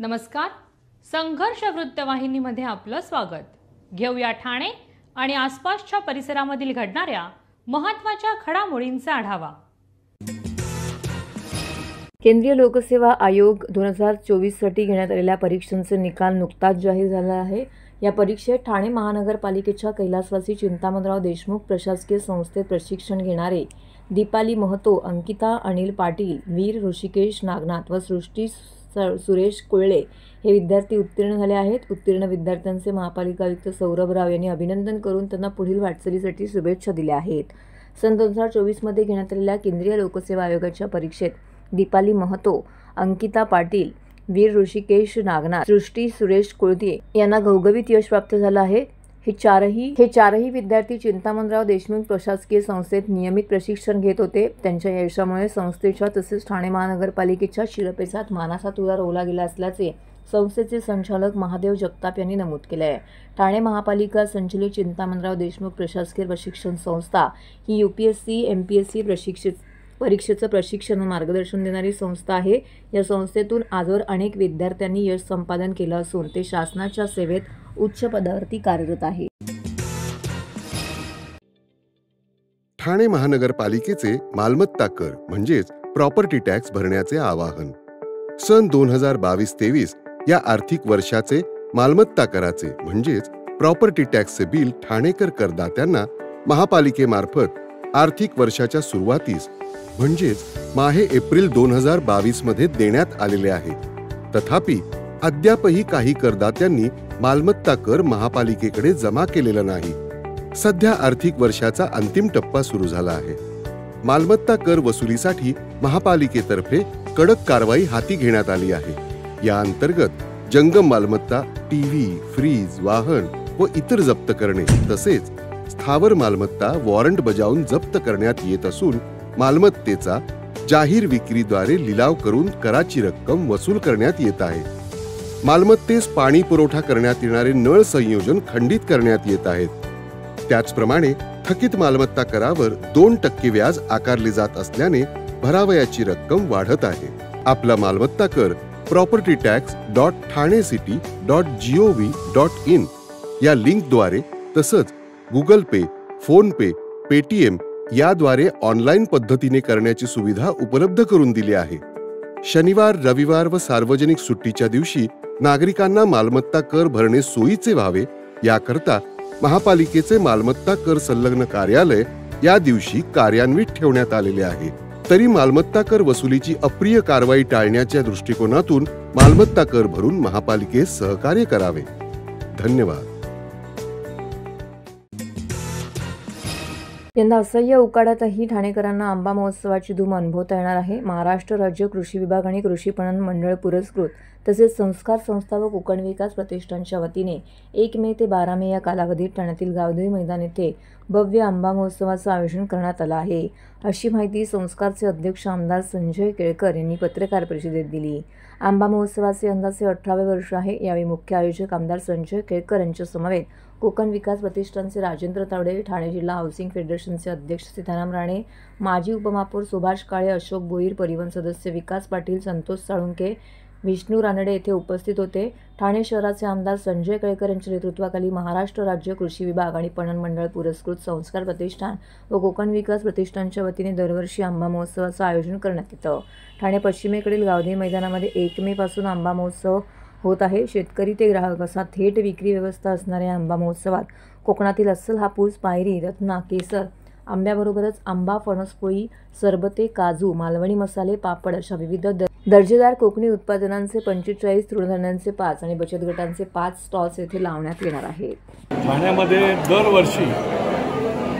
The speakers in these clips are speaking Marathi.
नमस्कार. संघर्ष वृत्तवाहिनीमध्ये आपलं स्वागत. घेऊया ठाणे आणि आसपासच्या परिसरामधील घडणाऱ्या महत्त्वाच्या घडामोडींचा आढावा. केंद्रीय लोकसेवा आयोग 2024 साठी घेण्यात आलेल्या परीक्षांचे निकाल नुकताच जाहीर झाला आहे. या परीक्षेत ठाणे महानगरपालिकेच्या कैलासवासी चिंतामणराव देशमुख प्रशासकीय संस्थेत प्रशिक्षण घेणारे दीपाली महतो, अंकिता अनिल पाटील, वीर ऋषिकेश नागनाथ व सृष्टी सुरेश कोळळे हे विद्यार्थी उत्तीर्ण झाले आहेत. उत्तीर्ण विद्यार्थ्यांचे महापालिका आयुक्त सौरभ राव यांनी अभिनंदन करून त्यांना पुढील वाटचालीसाठी शुभेच्छा दिल्या आहेत. सन 2024 मध्ये घेण्यात आलेल्या केंद्रीय लोकसेवा आयोगाच्या परीक्षेत दीपाली महतो, अंकिता पाटील, वीर ऋषिकेश नागनाथ, सृष्टी सुरेश कोळळे यांना घवघवीत यश प्राप्त झालं आहे. हे चारही विद्यार्थी चिंतामणराव देशमुख प्रशासकीय संस्थेत नियमित प्रशिक्षण घेत होते. त्यांच्या यशामुळे संस्थेच्या तसेच ठाणे महानगरपालिकेच्या शिरपेचात मानाचा तुरा रोवला गेला असल्याचे संस्थेचे संचालक महादेव जगताप यांनी नमूद केले आहे. ठाणे महापालिका संचलित चिंतामणराव देशमुख प्रशासकीय प्रशिक्षण संस्था ही UPSC MPSC परीक्षेचं प्रशिक्षण व मार्गदर्शन देणारी संस्था आहे. या संस्थेतून आजवर अनेक विद्यार्थ्यांनी यश संपादन केलं असून ते शासनाच्या सेवेत उच्च पदावरती कार्यरत आहे. ठाणे महानगरपालिकेचे मालमत्ता कर म्हणजेच प्रॉपर्टी टॅक्स भरण्याचे आवाहन. सन 2022-23 या आर्थिक वर्षाचे मालमत्ता कराचे म्हणजेच प्रॉपर्टी टॅक्सचे बिल ठाणेकर करदात्यांना महापालिकेमार्फत आर्थिक वर्षाच्या सुरुवातीस म्हणजेच माहे एप्रिल 2022 मध्ये देण्यात आलेले आहे. तथापि अद्यापही काही करदात्यांनी मालमत्ता कर महापालिकेकडे जमा केलेला नाही. सध्या आर्थिक वर्षाचा अंतिम टप्पा सुरू झाला आहे. मालमत्ता कर वसुलीसाठी महापालिकेतर्फे कडक कारवाई हाती घेण्यात आली आहे. या अंतर्गत जंगम मालमत्ता, टीव्ही, फ्रीज, वाहन व इतर जप्त करणे तसेच स्थावर मालमत्ता वॉरंट बजावून जप्त करण्यात येत असून मालमत्तेचा जाहीर विक्रीद्वारे लिलाव करून कराची रक्कम वसूल करण्यात येत आहे. मालमत्तेस पाणी पुरवठा करण्यात येणारे नळ संयोजन खंडित करण्यात येत आहेत. त्याचप्रमाणे थकीत मालमत्ता करावर 2% व्याज आकारले जात असल्याने भरावयाची रक्कम वाढत आहे. आपला मालमत्ता कर propertytax.thanecity.gov.in या लिंकद्वारे तसंच गुगल पे, फोन पे, पेटीएम याद्वारे ऑनलाईन पद्धतीने करण्याची सुविधा उपलब्ध करून दिली आहे. शनिवार, रविवार व सार्वजनिक सुट्टीच्या दिवशी नागरिकांना मालमत्ता कर भरणे सोयीचे व्हावे याकरता महापालिकेचे मालमत्ता कर संलग्न कार्यालय या दिवशी कार्यान्वित ठेवण्यात आलेले आहे. तरी मालमत्ता कर वसुलीची अप्रिय कारवाई टाळण्याच्या दृष्टिकोनातून मालमत्ता कर भरून महापालिकेस सहकार्य करावे. धन्यवाद. यंदा असह्य उकाड्यातही ठाणेकरांना आंबा महोत्सवाची धूम अनुभवता येणार आहे. महाराष्ट्र राज्य कृषी विभाग आणि कृषी पणन मंडळ पुरस्कृत तसेच संस्कार संस्था व कोकण विकास प्रतिष्ठानच्या वतीने 1 मे ते 12 मे या कालावधीत ठाण्यातील गावदेवी मैदान येथे भव्य आंबा महोत्सवाचं आयोजन करण्यात आलं आहे. अशी माहिती संस्कारचे अध्यक्ष आमदार संजय केळकर यांनी पत्रकार परिषदेत दिली. आंबा महोत्सवाचे यंदाचे 18वे वर्ष आहे. यावेळी मुख्य आयोजक आमदार संजय केळकर यांच्या समवेत कोकण विकास प्रतिष्ठानचे राजेंद्र तावडे, ठाणे जिल्हा हाऊसिंग फेडरेशनचे अध्यक्ष सीताराम राणे, माजी उपमहापौर सुभाष काळे, अशोक बोईर, परिवहन सदस्य विकास पाटील, संतोष साळुंके, विष्णू रानडे येथे उपस्थित होते. ठाणे शहराचे आमदार संजय केळकर यांच्या नेतृत्वाखाली महाराष्ट्र राज्य कृषी विभाग आणि पणन मंडळ पुरस्कृत संस्कार प्रतिष्ठान व कोकण विकास प्रतिष्ठानच्या वतीने दरवर्षी आंबा महोत्सवाचं आयोजन करण्यात येतं. ठाणे पश्चिमेकडील गावदेवी मैदानामध्ये 1 मे पासून आंबा महोत्सव होत आहे. शेतकरी ते ग्राहक असा थेट विक्री व्यवस्था असणाऱ्या आंबा महोत्सवात कोकणातील अस्सल हापूस, पायरी, रत्ना, केसर, आंब्याबरोबरच आंबा, फणसपोळी, सरबते, काजू, मालवणी मसाले, पापड अशा विविध दर्जेदार कोकणी उत्पादनांचे 45 तृणधान्यांचे 5 आणि बचत गटांचे 5 स्टॉल्स येथे लावण्यात येणार आहेत. ठाण्यामध्ये दरवर्षी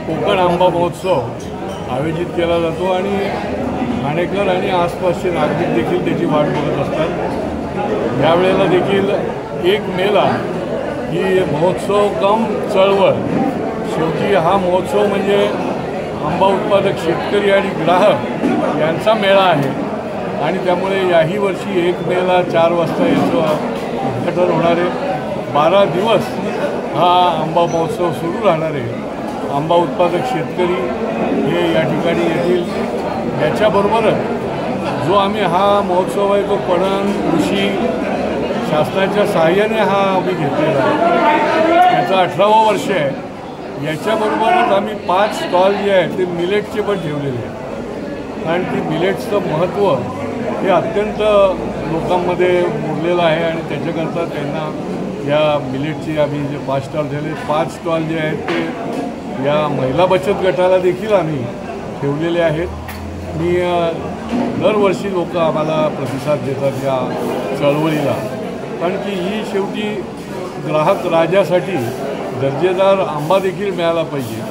कोकण आंबा महोत्सव आयोजित केला जातो आणि ठाणेकर आणि आसपासचे नागरिक देखील त्याची वाट बघत असतात. यावेळेला देखील 1 मेला ही महोत्सव कम चळवळ. शेवटी हा महोत्सव म्हणजे आंबा उत्पादक शेतकरी आणि ग्राहक यांचा मेळा आहे आणि त्यामुळे याही वर्षी 1 मेला 4 वाजता याचं उद्घाटन होणार आहे. 12 दिवस हा आंबा महोत्सव सुरू राहणार आहे. आंबा उत्पादक शेतकरी हे या ठिकाणी येतील. याच्याबरोबरच जो आम्ही हा महोत्सव आहे तो पणन, कृषी शासनाच्या सहाय्याने हा आम्ही घेतलेला आहे. याचं 18वं वर्ष आहे. याच्याबरोबरच आम्ही 5 स्टॉल जे आहेत ते मिलेटचे पण ठेवलेले आहेत. कारण की मिलेट्सचं महत्त्व हे अत्यंत लोकांमध्ये मुरलेलं आहे आणि त्याच्याकरता त्यांना या मिलेटची आम्ही जे 5 स्टॉल ठेवले, 5 स्टॉल जे आहेत ते या महिला बचत गटाला देखील आम्ही ठेवलेले आहेत. मी दरवर्षी लोक आम्हाला प्रतिसाद देतात या चळवळीला, कारण की ही शेवटी ग्राहक राजासाठी दर्जेदार आंबा देखील मिळाला पाहिजे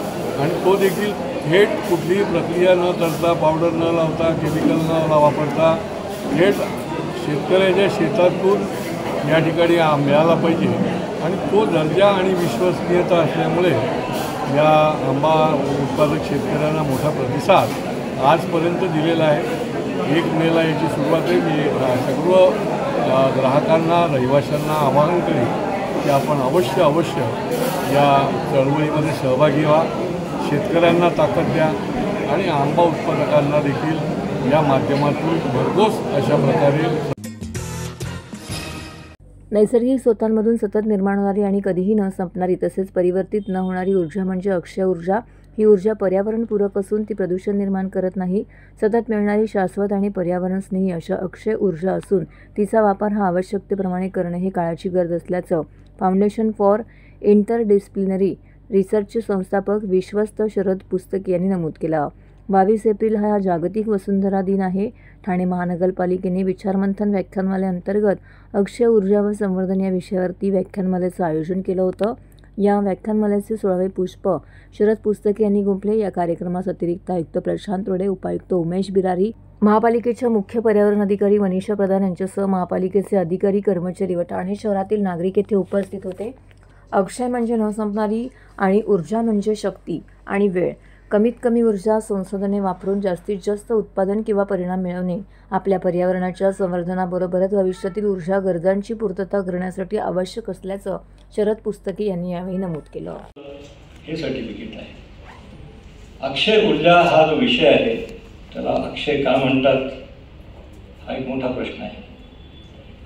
आणि तो देखील थेट कुठलीही प्रक्रिया न करता, पावडर न लावता, केमिकल न वापरता थेट शेतकऱ्याच्या शेतातून या ठिकाणी मिळाला पाहिजे. आणि तो दर्जा आणि विश्वसनीयता असल्यामुळे या आंबा उत्पादक शेतकऱ्यांना मोठा प्रतिसाद आजपर्यंत दिलेला आहे. 1 मेला याची सुरुवात आहे. मी सर्व ग्राहकांना, रहिवाशांना आवाहन करेन की आपण अवश्य या चळवळीमध्ये सहभागी व्हा, शेतकऱ्यांना ताकद द्या आणि आंबा उत्पादकांना देखील या माध्यमातून भरघोस अशा प्रकारे नैसर्गिक स्रोतांमधून सतत निर्माण होणारी आणि कधीही न संपणारी तसेच परिवर्तित न होणारी ऊर्जा म्हणजे अक्षय ऊर्जा. ही ऊर्जा पर्यावरणपूरक असून ती प्रदूषण निर्माण करत नाही. सतत मिळणारी शाश्वत आणि पर्यावरणस्नेही अशा अक्षय ऊर्जा असून तिचा वापर हा आवश्यकतेप्रमाणे करणे हे काळाची गरज असल्याचं फाउंडेशन फॉर इंटरडिसिप्लिनरी रिसर्चचे संस्थापक विश्वस्त शरद पुस्तके यांनी नमूद केलं. 22 एप्रिल हा जागतिक वसुंधरा दिन आहे. ठाणे महानगरपालिकेने विचारमंथन व्याख्यानमालेअंतर्गत अक्षय ऊर्जा व संवर्धन या विषयावरती व्याख्यानमालेचं आयोजन केलं होतं. या व्याख्यानमालेचे 16वे पुष्प शरद पुस्तके यांनी गुंफले. या कार्यक्रमास अतिरिक्त आयुक्त प्रशांत रोडे, उपायुक्त उमेश बिरारी, महापालिकेच्या मुख्य पर्यावरण अधिकारी मनीषा प्रधान यांच्यासह महापालिकेचे अधिकारी, कर्मचारी व ठाणे शहरातील नागरिक येथे उपस्थित होते. अक्षय म्हणजे न संपणारी आणि ऊर्जा म्हणजे शक्ती आणि वेळ. कमीत कमी ऊर्जा संसाधने वापरून जास्तीत जास्त उत्पादन किंवा परिणाम मिळवणे आपल्या पर्यावरणाच्या संवर्धनाबरोबरच भविष्यातील ऊर्जा गरजांची पूर्तता करण्यासाठी आवश्यक असल्याचं शरद पुस्तके यांनी यावेळी नमूद केलं. हे सर्टिफिकेट आहे. अक्षय ऊर्जा हा जो विषय आहे त्याला अक्षय का म्हणतात हा एक मोठा प्रश्न आहे.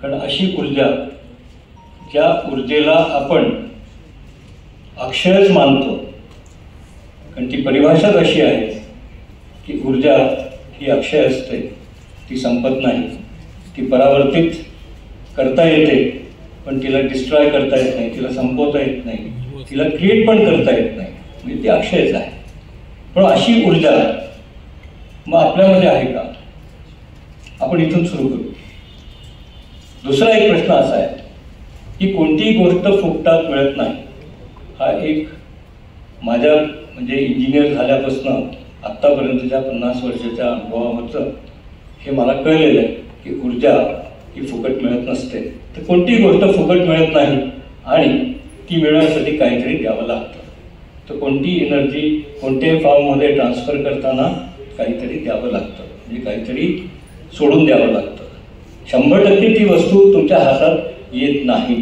कारण अशी ऊर्जा ज्या ऊर्जेला आपण अक्षयच मानतो, कारण ती परिभाषाच अशी आहे की ऊर्जा ही अक्षय असते, ती संपत नाही, ती परावर्तित करता येते पण तिला डिस्ट्रॉय करता येत नाही, तिला संपवता येत नाही, तिला क्रिएट पण करता येत नाही, म्हणजे ती अक्षयच आहे. पण अशी ऊर्जा मग आपल्यामध्ये आहे का? आपण इथून सुरू करू. दुसरा एक प्रश्न असा आहे की कोणतीही गोष्ट फुकटात मिळत नाही. हा एक माझ्या म्हणजे इंजिनियर झाल्यापासून आत्तापर्यंतच्या 50 वर्षाच्या अनुभवावरचं हे मला कळलेलं आहे की ऊर्जा ही फुकट मिळत नसते. तर कोणतीही गोष्ट फुकट मिळत नाही आणि ती मिळवण्यासाठी काहीतरी द्यावं लागतं. तर कोणतीही एनर्जी कोणत्याही फॉर्ममध्ये ट्रान्सफर करताना काहीतरी द्यावं लागतं, म्हणजे काहीतरी सोडून द्यावं लागतं. 100% ती वस्तू तुमच्या हातात येत नाही.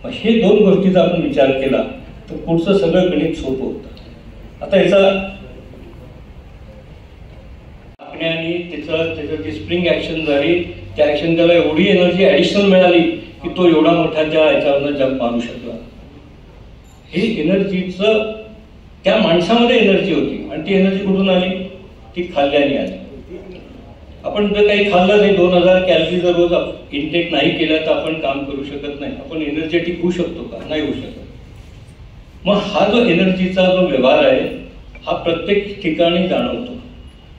मग हे 2 गोष्टीचा आपण विचार केला तर पुढचं सगळं गणित सोपं होतं. आता याचा आणि त्याच्यावरती स्प्रिंग ऍक्शन झाली, त्या ऍक्शन त्याला एवढी एनर्जी ऍडिशनल मिळाली की तो एवढा मोठा त्या याच्यावरनं जंप मारू शकला. हे एनर्जीचं त्या माणसामध्ये एनर्जी होती आणि ती एनर्जी कुठून आली? ती खाल्ल्याने आली. आपण जर काही खाल्लं नाही, 2000 कॅलरी जर रोज इनटेक नाही केलं तर आपण काम करू शकत नाही. आपण एनर्जेटिक होऊ शकतो का? नाही होऊ शकत. मग हा जो एनर्जीचा जो व्यवहार आहे हा प्रत्येक ठिकाणी जाणवतो.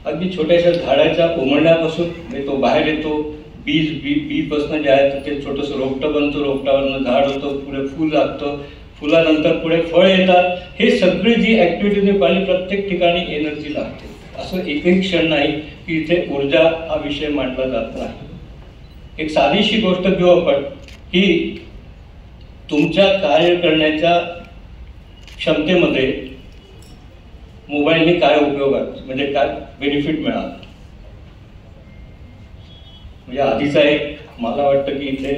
अगदी छोट्याशा झाडाच्या उमलण्यापासून म्हणजे तो बाहेर येतो, बीपासून जे आहे ते छोटंसं रोपटं बनतं, रोपटावरनं झाड होतं, पुढे फूल लागतं, फुलानंतर पुढे फळ येतात. हे सगळी जी ऍक्टिव्हिटी तुम्ही पाहिली प्रत्येक ठिकाणी एनर्जी लागते. असं एकही क्षण नाही की इथे ऊर्जा हा विषय मांडला जात नाही. एक साधीशी गोष्ट घेऊ आपण की तुमच्या कार्य करण्याच्या क्षमतेमध्ये मोबाईलने काय उपयोग आहे, म्हणजे काय बेनिफिट मिळाला. म्हणजे आधीचा एक मला वाटतं की इथे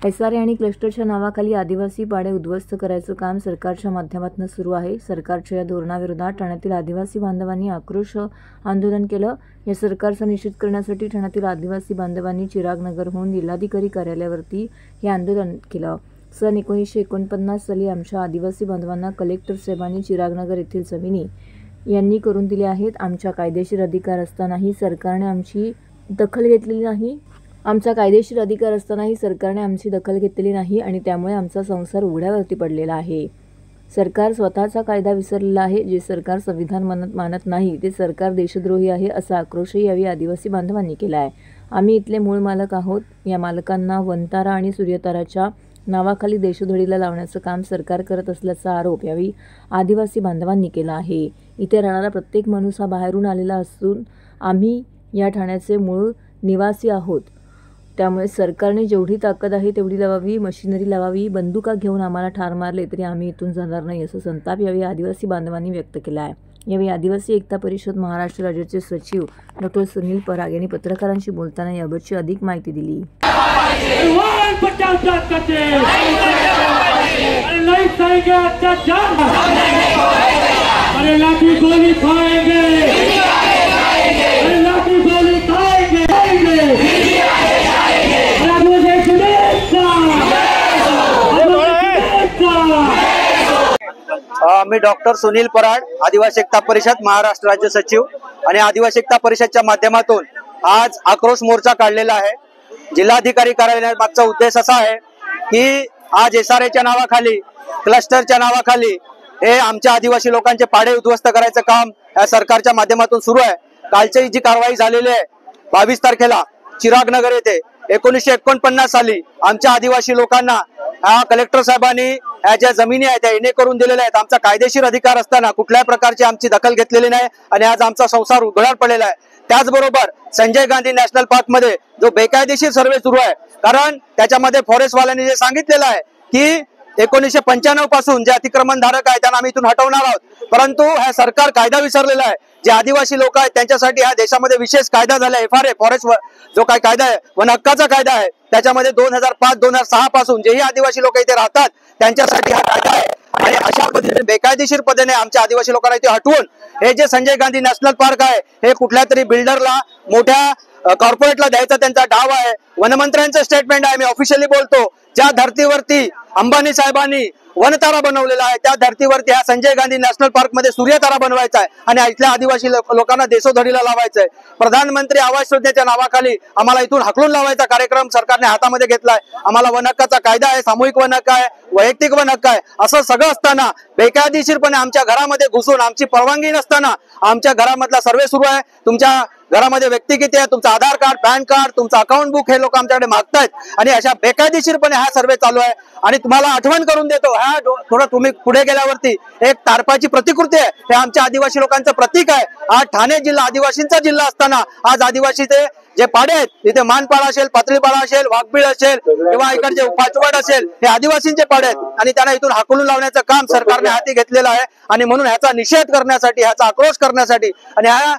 SRA आणि क्लस्टरच्या नावाखाली आदिवासी पाडे उद्ध्वस्त करायचं काम सरकारच्या माध्यमातून सुरू आहे. सरकारच्या या धोरणाविरोधात ठाण्यातील आदिवासी बांधवांनी आक्रोश आंदोलन केलं. या सरकारचा निषेध करण्यासाठी ठाण्यातील आदिवासी बांधवांनी चिरागनगरहून जिल्हाधिकारी कार्यालयावरती हे आंदोलन केलं. सन 1949 साली आमच्या आदिवासी बांधवांना कलेक्टर साहेबांनी चिरागनगर येथील जमिनी यांनी करून दिल्या आहेत. आमच्या कायदेशीर अधिकार असतानाही सरकारने आमची दखल घेतलेली नाही. आणि त्यामुळे आमचा संसार उघड्यावरती पडलेला आहे. सरकार स्वतःचा कायदा विसरलेला आहे. जे सरकार संविधान मानत नाही ते सरकार देशद्रोही आहे, असा आक्रोशही यावेळी आदिवासी बांधवांनी केला आहे. आम्ही इथले मूळ मालक आहोत. या मालकांना वनतारा आणि सूर्यताराच्या नावाखाली देशोधडीला लावण्याचं काम सरकार करत असल्याचा आरोप यावेळी आदिवासी बांधवांनी केला आहे. इथे राहणारा प्रत्येक माणूस हा बाहेरून आलेला असून आम्ही या ठाण्याचे मूळ निवासी आहोत. त्यामुळे सरकारने जेवढी ताकद आहे तेवढी लावावी, मशिनरी लावावी. बंदुका घेऊन आम्हाला ठार मारले तरी आम्ही इथून जाणार नाही, असं संताप यावेळी आदिवासी बांधवांनी व्यक्त केला आहे. यावेळी आदिवासी एकता परिषद महाराष्ट्र राज्याचे सचिव डॉ. सुनील पराग यांनी पत्रकारांशी बोलताना याबाबतची अधिक माहिती दिली. मी डॉक्टर सुनील पराड, आदिवासी एकता परिषद महाराष्ट्र राज्य सचिव आणि आदिवासी एकता परिषदच्या माध्यमातून आज आक्रोश मोर्चा काढलेला आहे. जिल्हाधिकारी कार्यालयात मागचा उद्देश असा आहे की आज SRAच्या नावाखाली, क्लस्टरच्या नावाखाली हे आमच्या आदिवासी लोकांचे पाडे उद्ध्वस्त करायचं काम या सरकारच्या माध्यमातून सुरू आहे. कालची जी कारवाई झालेली आहे 22 तारखेला चिरागनगर येथे 1949 साली आमच्या आदिवासी लोकांना कलेक्टर साहेबांनी ह्या ज्या जमिनी आहेत त्या येणे करून दिलेल्या आहेत. आमचा कायदेशीर अधिकार असताना कुठल्याही प्रकारची आमची दखल घेतलेली नाही आणि आज आमचा संसार उघड्यावर पडलेला आहे. त्याचबरोबर संजय गांधी नॅशनल पार्क मध्ये जो बेकायदेशीर सर्वे सुरू आहे, कारण त्याच्यामध्ये फॉरेस्टवाल्यांनी जे सांगितलेलं आहे की 1995 पासून जे अतिक्रमण धारक आहेत त्यांना आम्ही इथून हटवणार आहोत, परंतु हा सरकार कायदा विसरलेला आहे. जे आदिवासी लोक आहेत त्यांच्यासाठी ह्या देशामध्ये विशेष कायदा झाला FRA फॉरेस्ट जो काही कायदा आहे, वन हक्काचा कायदा आहे, त्याच्यामध्ये 2005-2006 पासून जेही आदिवासी लोक इथे राहतात त्यांच्यासाठी हा कायदा आहे. आणि अशा पद्धतीने बेकायदेशीर पद्धतीने आमच्या आदिवासी लोकांना इथे हटवून हे जे संजय गांधी नॅशनल पार्क आहे हे कुठल्या तरी बिल्डरला, मोठ्या कॉर्पोरेटला द्यायचा त्यांचा डाव आहे. वनमंत्र्यांचं स्टेटमेंट आहे, मी ऑफिशियली बोलतो, ज्या धर्तीवरती अंबानी साहेबांनी वनतारा बनवलेला आहे त्या धर्तीवरती हा संजय गांधी नॅशनल पार्क मध्ये सूर्यतारा बनवायचा आहे आणि इथल्या आदिवासी लोकांना देशोधडीला लावायचं आहे. प्रधानमंत्री आवास योजनेच्या नावाखाली आम्हाला इथून हाकलून लावायचा कार्यक्रम सरकारने हातामध्ये घेतलाय. आम्हाला वन हक्काचा कायदा आहे, सामूहिक वन हक्क आहे, वैयक्तिक वन हक्क आहे, असं सगळं असताना बेकायदेशीरपणे आमच्या घरामध्ये घुसून आमची परवानगी नसताना आमच्या घरामधला सर्वे सुरू आहे. तुमच्या घरामध्ये व्यक्ती किती आहे, तुमचं आधार कार्ड, पॅन कार्ड, तुमचं अकाउंट बुक हे लोक आमच्याकडे मागतायत आणि अशा बेकायदेशीरपणे हा सर्वे चालू आहे. आणि तुम्हाला आठवण करून देतो, हा थोडं तुम्ही पुढे गेल्यावरती एक तारपाची प्रतिकृती आहे, हे आमच्या आदिवासी लोकांचं प्रतीक आहे. आज ठाणे जिल्हा आदिवासींचा जिल्हा असताना आज आदिवासीचे जे पाडे आहेत तिथे मानपाडा असेल, पातळीपाडा असेल, वाघबीळ असेल किंवा इकडचे पाचवड असेल, हे आदिवासींचे पाडे आहेत आणि त्यांना इथून हाकलून लावण्याचं काम सरकारने हाती घेतलेलं आहे. आणि म्हणून ह्याचा निषेध करण्यासाठी, ह्याचा आक्रोश करण्यासाठी आणि ह्या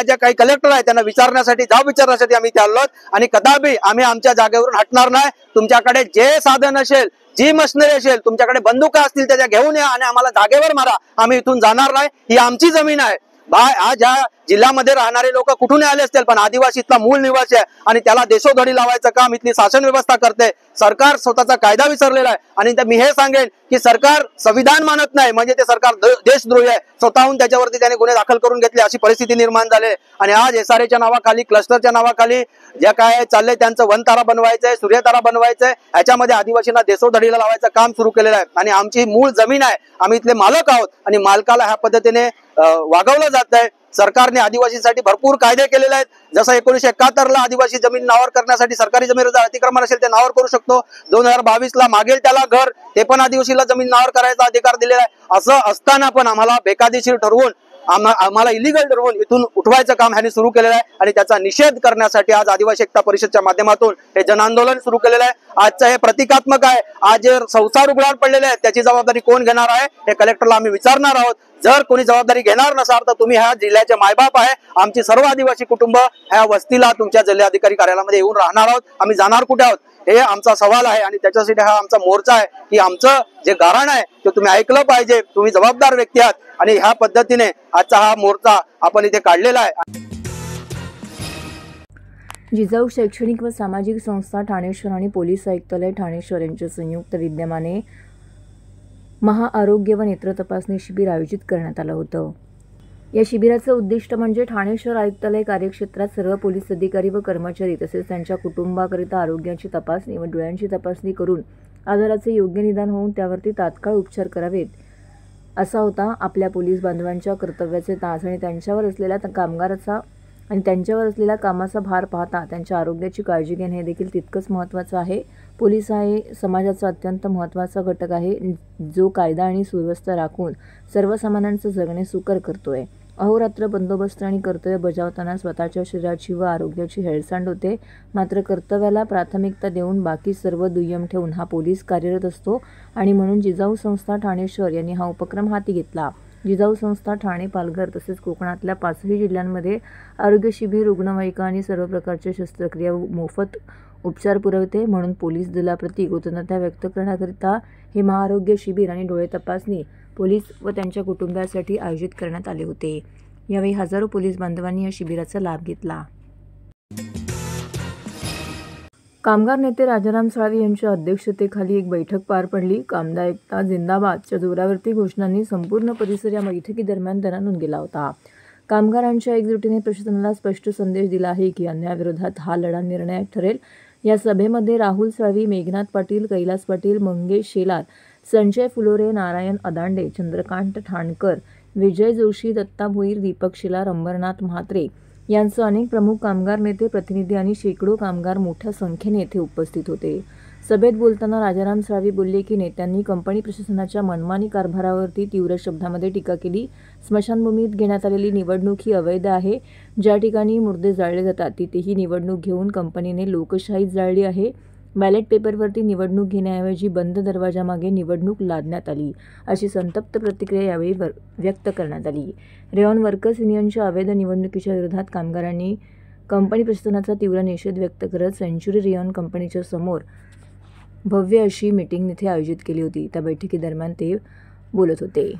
ज्या काही कलेक्टर आहेत त्यांना विचारण्यासाठी, जाब विचारण्यासाठी आम्ही इथे आलो आणि कदापि आम्ही आमच्या जागेवरून हटणार नाही. तुमच्याकडे जे साधन असेल, जी मशिनरी असेल, तुमच्याकडे बंदुका असतील त्याच्या घेऊन या आणि आम्हाला जागेवर मारा, आम्ही इथून जाणार नाही. ही आमची जमीन आहे. आज ह्या जिल्ह्यामध्ये राहणारे लोक कुठून आले असतील, पण आदिवासी इथला मूळ निवासी आहे आणि त्याला देशोधडी लावायचं काम इथली शासन व्यवस्था करते. सरकार स्वतःचा कायदा विसरलेला आहे आणि मी हे सांगेन की सरकार संविधान मानत नाही म्हणजे ते सरकार देशद्रोही आहे. स्वतःहून त्याच्यावरती त्याने गुन्हे दाखल करून घेतले, अशी परिस्थिती निर्माण झाली. आणि आज SRAच्या नावाखाली, क्लस्टरच्या नावाखाली जे काय चाललंय त्यांचं वनतारा बनवायचंय, सूर्यतारा बनवायचंय, ह्याच्यामध्ये आदिवासींना देशोधडीला लावायचं काम सुरू केलेलं आहे. आणि आमची मूळ जमीन आहे, आम्ही इथले मालक आहोत आणि मालकाला ह्या पद्धतीने वागवलं जात आहे. सरकारने आदिवासींसाठी भरपूर कायदे केलेले आहेत. जसं 1971 ला आदिवासी जमीन नावावर करण्यासाठी सरकारी जमिनीवर अतिक्रमण असेल ते नावावर करू शकतो. 2022 ला मागेल त्याला घर, ते पण आदिवासीला जमीन नावावर करायचा अधिकार दिलेला आहे. असं असताना पण आम्हाला बेकायदेशीर ठरवून, आम्हाला इलिगल ठरवून इथून उठवायचं काम ह्यांनी सुरू केलेलं आहे. आणि त्याचा निषेध करण्यासाठी आज आदिवासी एकता परिषदच्या माध्यमातून हे जनआंदोलन सुरू केलेलं आहे. आजचं हे प्रतिकात्मक आहे. आज जे संसार उघड्यावर पडलेले आहेत त्याची जबाबदारी कोण घेणार आहे हे कलेक्टरला आम्ही विचारणार आहोत. जर कोणी जबाबदारी घेणार नसाल तर तुम्ही ह्या जिल्ह्याचे मायबाप आहे. आमची सर्व आदिवासी कुटुंब ह्या वस्तीला तुमच्या जिल्हाधिकारी कार्यालयामध्ये येऊन राहणार आहोत. आम्ही जाणार कुठे आहोत हे आमचा सवाल आहे आणि त्याच्यासाठी हा आमचा मोर्चा आहे की आमचं जे गारण आहे ते तुम्ही ऐकलं पाहिजे. तुम्ही जबाबदार व्यक्ती आहात आणि ह्या पद्धतीने आजचा हा मोर्चा आपण इथे काढलेला आहे. जिजाऊ शैक्षणिक व सामाजिक संस्था ठाणे शहर आणि पोलीस आयुक्तालय ठाणे शहर यांच्या संयुक्त विद्यमाने महाआरोग्य व नेत्र तपासणी शिबिर आयोजित करण्यात आलं होतं. या शिबिराचं उद्दिष्ट म्हणजे ठाणे शहर आयुक्तालय कार्यक्षेत्रात सर्व पोलीस अधिकारी व कर्मचारी तसेच त्यांच्या कुटुंबाकरिता आरोग्याची तपासणी व डोळ्यांची तपासणी करून आजाराचे योग्य निदान होऊन त्यावरती तात्काळ उपचार करावेत असा होता. आपल्या पोलीस बांधवांच्या कर्तव्याचे तास आणि त्यांच्यावर असलेला कामाचा भार पाहता त्यांच्या आरोग्याची काळजी घेणे हे देखील तितकंच महत्त्वाचं आहे. पोलीस हे समाजाचा अत्यंत महत्त्वाचा घटक आहे जो कायदा आणि सुव्यवस्था राखून सर्वसामान्यांचं जगणे सुकर करतोय. अहोरात्र बंदोबस्त आणि कर्तव्य बजावताना स्वतःच्या शरीराची व आरोग्याची हेळसांड होते. मात्र कर्तव्याला प्राथमिकता देऊन बाकी सर्व दुय्यम ठेवून हा पोलीस कार्यरत असतो आणि म्हणून जिजाऊ संस्था ठाणे शहर यांनी हा उपक्रम हाती घेतला. जिजाऊ संस्था ठाणे, पालघर तसेच कोकणातल्या 5ही जिल्ह्यांमध्ये आरोग्य शिबिर, रुग्णवाहिका आणि सर्व प्रकारच्या शस्त्रक्रिया मोफत उपचार पुरवते. म्हणून पोलीस दलाप्रती कृतज्ञता व्यक्त करण्याकरिता हे महाआरोग्य शिबिर आणि डोळे तपासणी पोलीस व त्यांच्या कुटुंबासाठी आयोजित करण्यात आले होते. यावेळी हजारो पोलीस बांधवांनी या शिबिराचा लाभ घेतला. कामगार नेते राजाराम साळवी यांच्या अध्यक्षतेखाली एक बैठक पार पडली. कामगार एकता जिंदाबादच्या जोरावरती घोषणांनी संपूर्ण परिसर या बैठकीदरम्यान दणाणून गेला होता. कामगारांच्या एकजुटीने प्रशासनाला स्पष्ट संदेश दिला आहे की अन्यायाविरोधात हा लढा निर्णायक ठरेल. या सभेमध्ये राहुल साळवी, मेघनाथ पाटील, कैलास पाटील, मंगेश शेलार, संजय फुलोरे, नारायण अदांडे, चंद्रकांत ठाणकर, विजय जोशी, दत्ता भोईर, दीपक शेलार, अंबरनाथ म्हात्रे यांसह अनेक प्रमुख कामगार नेते, प्रतिनिधी आणि शेकडो कामगार मोठ्या संख्येने येथे उपस्थित होते. सभेत बोलताना राजाराम साळवी बोलले की नेत्यांनी कंपनी प्रशासनाच्या मनमानी कारभारावरती तीव्र शब्दामध्ये टीका केली. स्मशानभूमीत घेण्यात आलेली निवडणूक ही अवैध आहे. ज्या ठिकाणी मुर्दे जाळले जातात तिथेही निवडणूक घेऊन कंपनीने लोकशाही जाळली आहे. बॅलेट पेपरवरती निवडणूक घेण्याऐवजी बंद दरवाजामागे निवडणूक लादण्यात आली, अशी संतप्त प्रतिक्रिया यावेळी व्यक्त करण्यात आली. रेऑन वर्कर्स युनियनच्या अवैध निवडणुकीच्या विरोधात कामगारांनी कंपनी प्रशासनाचा तीव्र निषेध व्यक्त करत सेंच्युरी रेऑन कंपनीच्या समोर भव्य अशी मीटिंग इथे आयोजित केली होती. त्या बैठकीदरम्यान ते बोलत होते.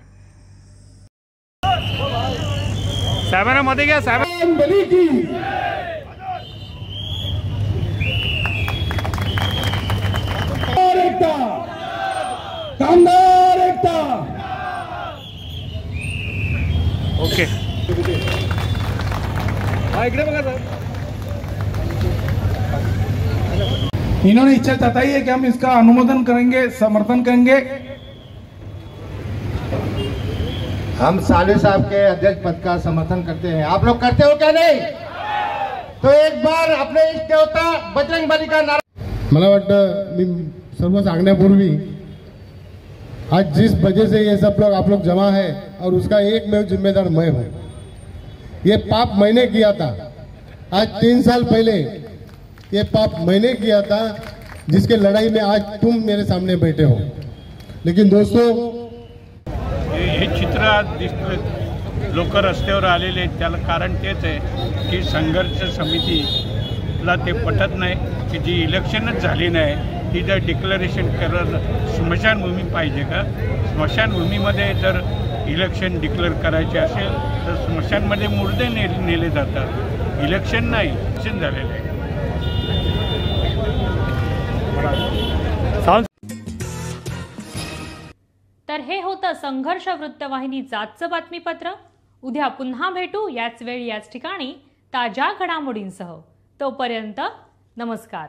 कामगार एकता. ओके, इकडे बघा सर. इन्होंने इच्छा जताई है कि हम इसका अनुमोदन करेंगे, समर्थन करेंगे. हम साले साहब के अध्यक्ष पद का समर्थन करते हैं. आप लोग करते हो क्या नहीं? तो एक बार अपने इष्ट देवता बजरंगबली का नारा. मला वाटतं मी सर्व सांगण्यापूर्वी आज जिस वजह से ये सब लोग आप लोग जमा है और उसका एकमेव जिम्मेदार मैं हूं. ये पाप मैंने किया था आज 3 साल पहले. ये पाप मैंने किया था जिसके लड़ाई में आज तुम मेरे सामने बैठे हो. लेकिन दोस्तों हे चित्र आज दिसतं, लोक रस्त्यावर आलेले आहेत. त्याला कारण तेच आहे की संघर्ष समितीला ते पटत नाही की जी इलेक्शनच झाली नाही ती जर डिक्लरेशन करत स्मशानभूमी पाहिजे का? स्मशानभूमीमध्ये जर इलेक्शन डिक्लेअर करायचे असेल तर स्मशानमध्ये मुर्दे नेले जातात. इलेक्शन नाही, इलेक्शन झालेलं आहे. तर हे होतं संघर्ष वृत्तवाहिनीचं आजचं बातमीपत्र. उद्या पुन्हा भेटू याच वेळी याच ठिकाणी ताज्या घडामोडींसह. तोपर्यंत नमस्कार.